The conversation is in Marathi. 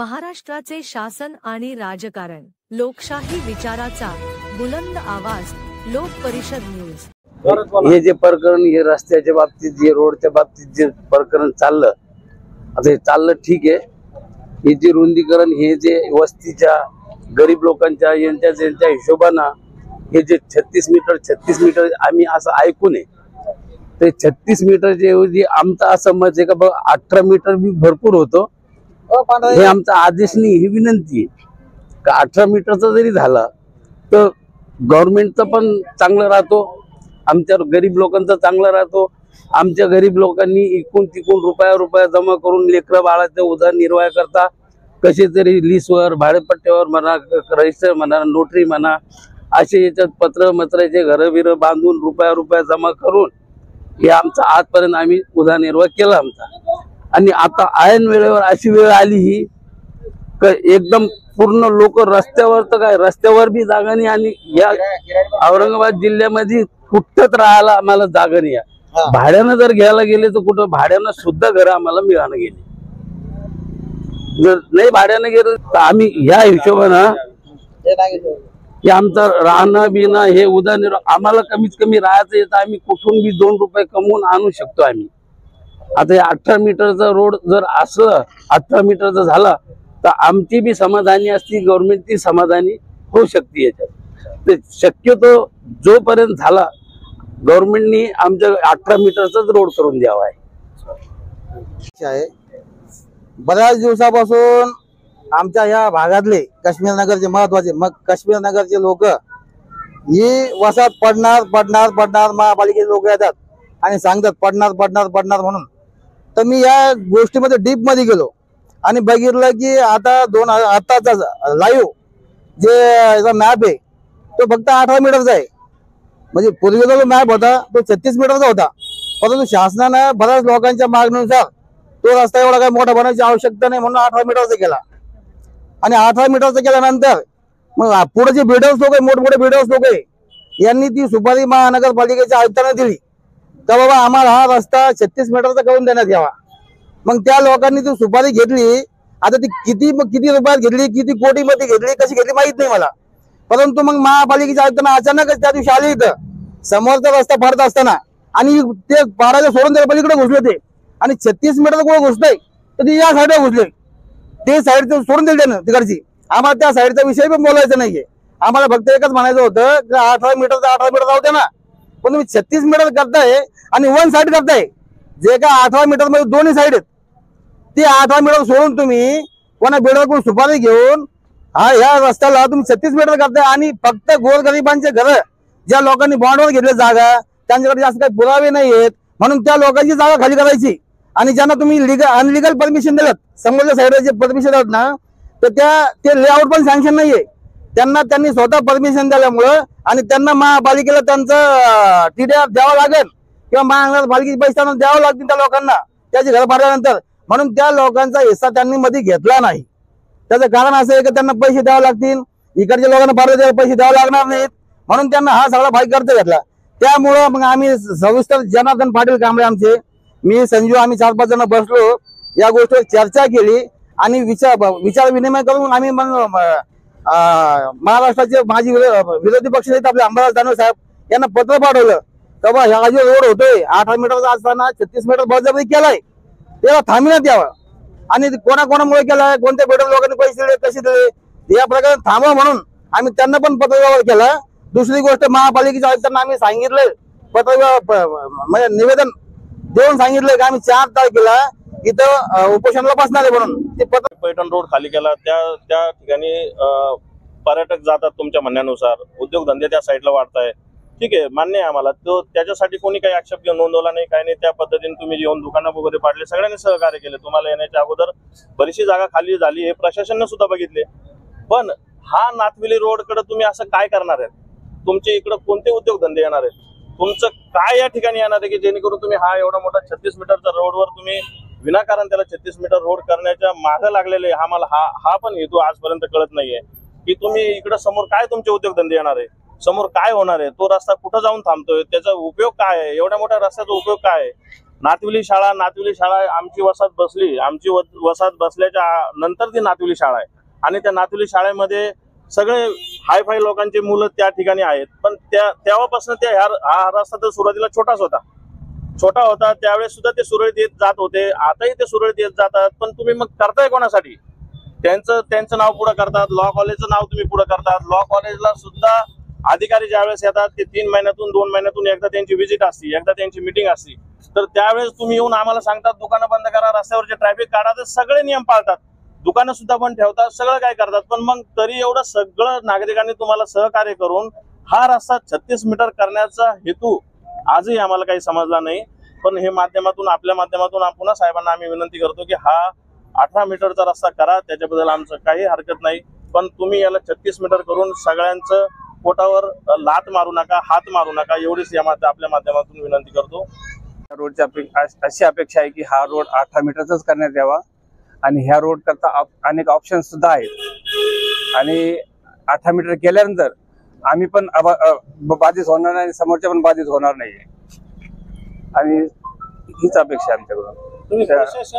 महाराष्ट्राचे शासन आणि राजकारण, लोकशाही विचाराचा बुलंद आवाज, लोक परिषद न्यूज। हे जे प्रकरण, हे रस्त्याच्या बाबतीत, जे रोडच्या बाबतीत जे प्रकरण चाललं, आता हे चाललं ठीक आहे। हे जे रुंदीकरण, हे जे वस्तीच्या गरीब लोकांच्या यांच्या हिशोबानं हे जे 36 मीटर आम्ही असं ऐकून आहे, ते 36 मीटरच्या ऐवजी आमचं असं मत आहे का बघ 18 मीटर बी भरपूर होतो। हे आमचा आदेश नाही, ही विनंती आहे का 18 मीटरचा जरी झाला तर गव्हर्नमेंटचं पण चांगलं राहतो, आमच्या गरीब लोकांचं चांगलं राहतो। आमच्या गरीब लोकांनी इकून तिकून रुपया जमा करून लेकरं बाळाचा उदरनिर्वाह करता कसे तरी लीसवर, भाडेपट्ट्यावर म्हणा, रजिस्टर म्हणा, नोटरी म्हणा, असे याच्यात पत्र घरं बिरं बांधून रुपया जमा करून हे आमचा आजपर्यंत आम्ही उदरनिर्वाह केला आमचा। आणि आता ऐन वेळेवर अशी वेळ आली ही एकदम पूर्ण लोक रस्त्यावर, तर काय रस्त्यावर बी जागा नाही, आणि या औरंगाबाद जिल्ह्यामध्ये कुठंच राहायला आम्हाला जागा नाही। भाड्यानं जर घ्यायला गेले तर कुठं भाड्यानं सुद्धा घर आम्हाला मिळालं गेले, जर नाही भाड्यानं गेलं तर आम्ही ह्या हिशोबानं हे आमचं राहणं बिणं हे उदरनिर्वाह आम्हाला कमीत कमी राहायचं येतं, आम्ही कुठून बी 2 रुपये कमवून आणू शकतो आम्ही। आता हे 18 मीटरचा रोड जर असलं, 18 मीटरचा झाला तर आमची बी समाधानी असती, गव्हर्नमेंटची समाधानी होऊ शकते याच्यात। तर शक्यतो जोपर्यंत झाला गव्हर्नमेंटनी आमच्या 18 मीटरचाच रोड करून द्यावा आहे। बऱ्याच दिवसापासून आमच्या या भागातले काश्मीर नगरचे महत्वाचे काश्मीर नगरचे लोक ही वसाहत पडणार महापालिकेचे लोक येतात आणि सांगतात पडणार म्हणून। तर मी या गोष्टीमध्ये डीप मध्ये गेलो आणि बघितलं की आताचा लाईव्ह जे मॅप आहे तो फक्त 18 मीटरचा आहे। म्हणजे पूर्वीचा जो मॅप होता तो 36 मीटरचा होता, परंतु शासनानं बऱ्याच लोकांच्या मागणीनुसार तो रस्ता एवढा काही मोठा बनवायची आवश्यकता नाही म्हणून 18 मीटरचा केला। आणि 18 मीटरचा केल्यानंतर मग पुढे जे बिल्डर्स लोक आहे, मोठमोठे बिल्डर्स लोक आहे, यांनी ती सुपारी महानगरपालिकेच्या आयुक्तांना दिली तर बाबा आम्हाला हा रस्ता 36 मीटरचा करून देण्यात यावा। मग त्या लोकांनी ती सुपारी घेतली। आता ती किती रुपयात घेतली, किती कोटीमध्ये घेतली, कशी घेतली माहित नाही मला, परंतु मग महापालिकेच्या आयुक्तांना अचानकच त्या दिवशी आले इथं समोरचा रस्ता फाडत असताना, आणि ते पाडायला सोडून त्या पलीकडे घुसले ते, आणि 36 मीटर कुठे घुसतंय तर ती या साईडला घुसले, ते साईड सोडून दिली त्यानं तिकडची। आम्हाला त्या साईडचा विषय पण बोलायचा नाहीये, आम्हाला फक्त एकच म्हणायचं होतं की 18 मीटर जाऊ दे ना, पण तुम्ही 36 मीटर करताय आणि 1 साईड करताय, जे का 18 मीटर मध्ये दोन्ही साईड आहेत, ते 18 मीटर सोडून तुम्ही कोणा बिल्डरकडून सुपारी घेऊन ह्या रस्त्याला तुम्ही 36 मीटर करताय। आणि फक्त गोरगरिबांचे घर, ज्या लोकांनी बॉन्डवर घेतले जागा, त्यांच्याकडे जास्त काही पुरावे नाही आहेत म्हणून त्या लोकांची जागा खाली करायची, आणि ज्यांना तुम्ही अनलिगल परमिशन दिलं, समोरच्या साईडला जे परमिशन आहेत ना, तर ते लेआउट पण सँक्शन नाहीये, त्यांनी स्वतः परमिशन दिल्यामुळं, आणि त्यांना महापालिकेला त्यांचं TDR द्यावं लागेल किंवा महानगरपालिकेचे पैसे त्यांना द्यावं लागतील त्या लोकांना त्याचे घर फाडल्यानंतर, म्हणून त्या लोकांचा हिस्सा त्यांनी मध्ये घेतला नाही। त्याचं कारण असं आहे की त्यांना पैसे द्यावे लागतील, इकडच्या लोकांना फाडले पैसे द्यावे लागणार नाहीत, म्हणून त्यांना हा सगळा भाग खर्च घेतला। त्यामुळं मग आम्ही सविस्तर जनार्दन पाटील कांबळे आमचे, मी संजू, आम्ही 4-5 जण बसलो, या गोष्टीवर चर्चा केली आणि विचार विनिमय करून आम्ही मग महाराष्ट्राचे माजी विरोधी पक्ष नेते आपले अंबादास दानवे साहेब यांना पत्र पाठवलं तर बा हा जो रोड होतोय 18 मीटरचा असताना 36 मीटर बळजबरी केलाय, त्याला थांबण्यात यावं, आणि कोणामुळे केलाय, कोणत्या बिल्डर लोकांनी पैसे दिले, कसे दिले, या प्रकारे थांबवा म्हणून आम्ही त्यांना पण पत्रव्यवहार केला। दुसरी गोष्ट, महापालिकेच्या आयुक्तांना आम्ही सांगितलंय, म्हणजे निवेदन देऊन सांगितलंय की आम्ही 4 तारखेला इथं उपोषणाला बसणार आहे म्हणून। ते पैठण रोड खाली केला, त्या ठिकाणी पर्यटक जातात तुमच्या म्हणण्यानुसार, उद्योगधंदे त्या साईडला वाढताय, ठीक आहे, मान्य आहे आम्हाला, तो त्याच्यासाठी कोणी काही आक्षेप नोंदवला नाही, काही नाही, त्या पद्धतीने तुम्ही येऊन दुकानं वगैरे पाडले, सगळ्यांनी सहकार्य केले, तुम्हाला येण्याच्या अगोदर बरीचशी जागा खाली झाली हे प्रशासनाने सुद्धा बघितले। पण हा नाथविली रोड कडे तुम्ही असं काय करणार आहेत? तुमचे इकडे कोणते उद्योगधंदे येणार आहेत? तुमचं काय या ठिकाणी येणार आहे की जेणेकरून तुम्ही हा एवढा मोठा 36 मीटरचा रोडवर तुम्ही विनाकारण त्याला 36 मीटर रोड करण्याच्या मागे लागलेले, आम्हाला हा पण हेतू आजपर्यंत कळत नाहीये की तुम्ही इकडे समोर काय तुमचे उद्योगधंदे येणार आहे, समोर काय होणार आहे, तो रस्ता कुठं जाऊन थांबतोय, त्याचा उपयोग काय आहे, एवढ्या मोठ्या रस्त्याचा उपयोग काय आहे? नातविली शाळा आमची वसाहत बसली, आमची वसाहत बसल्याच्या नंतर ती नातविली शाळा आहे आणि त्या नातविली शाळेमध्ये सगळे हायफाय लोकांची मुलं त्या ठिकाणी आहेत. पण तेव्हापासून ते हा रस्ता तर सुरुवातीला छोटा होता त्यावेळेस सुद्धा ते सुरळीत येत जात होते, आताही ते सुरळीत येत जातात. पण तुम्ही मग करताय कोणासाठी? त्यांचं नाव पुढे करतात, लॉ कॉलेजचं नाव तुम्ही पुढे करतात. लॉ कॉलेजला सुद्धा अधिकारी ज्यावेळेस येतात ते 3 महिन्यातून 2 महिन्यातून एकदा त्यांची व्हिजिट असते, एकदा त्यांची मीटिंग असते. तर त्यावेळेस तुम्ही येऊन आम्हाला सांगतात दुकानं बंद करा, रस्त्यावरचे ट्रॅफिक काढा, तर सगळे नियम पाळतात, दुकानं सुद्धा बंद ठेवतात, सगळं काय करतात. पण मग तरी एवढं सगळं नागरिकांनी तुम्हाला सहकार्य करून हा रस्ता 36 मीटर करण्याचा हेतू आजही आम्हाला काही समजला नाही. पण हे आपल्या माध्यमातून पुन्हा साहेबांना आम्ही विनंती करतो की हा 18 मीटरचा रस्ता करा, त्याच्याबद्दल आमचं काही हरकत नाही. पण तुम्ही याला 36 मीटर करून सगळ्यांचं पोटावर लात मारू नका, हात मारू नका, एवढीच आपल्या माध्यमातून विनंती करतो. रोडची अशी अपेक्षा आहे की हा रोड 18 मीटरचाच करण्यात यावा आणि ह्या रोड करता अनेक ऑप्शन सुद्धा आहेत आणि 18 मीटर केल्यानंतर आम्ही पण बाधित होणार नाही, समोरच्या पण बाधित होणार नाही आणि हीच अपेक्षा आहे आमच्याकडून.